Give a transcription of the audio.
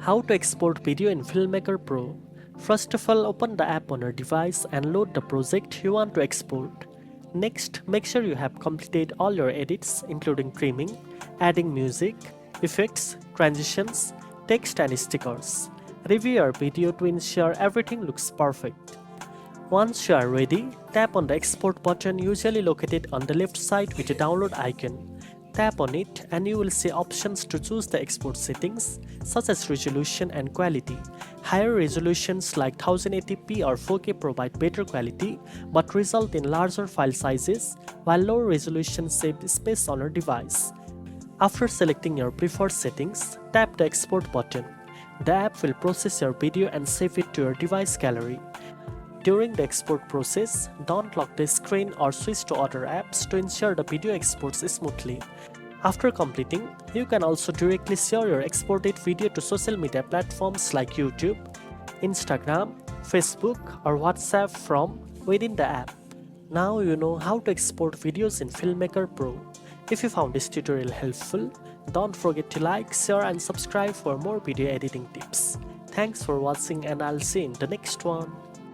How to export video in Filmmaker Pro. First of all, open the app on your device and load the project you want to export. Next, make sure you have completed all your edits including trimming, adding music, effects, transitions, text and stickers. Review your video to ensure everything looks perfect. Once you are ready, tap on the export button usually located on the left side with a download icon. Tap on it and you will see options to choose the export settings such as resolution and quality. Higher resolutions like 1080p or 4K provide better quality but result in larger file sizes, while lower resolution saves space on your device. After selecting your preferred settings, tap the export button. The app will process your video and save it to your device gallery. During the export process, don't lock the screen or switch to other apps to ensure the video exports smoothly. After completing, you can also directly share your exported video to social media platforms like YouTube, Instagram, Facebook, or WhatsApp from within the app. Now you know how to export videos in Filmmaker Pro. If you found this tutorial helpful, don't forget to like, share and subscribe for more video editing tips. Thanks for watching and I'll see you in the next one.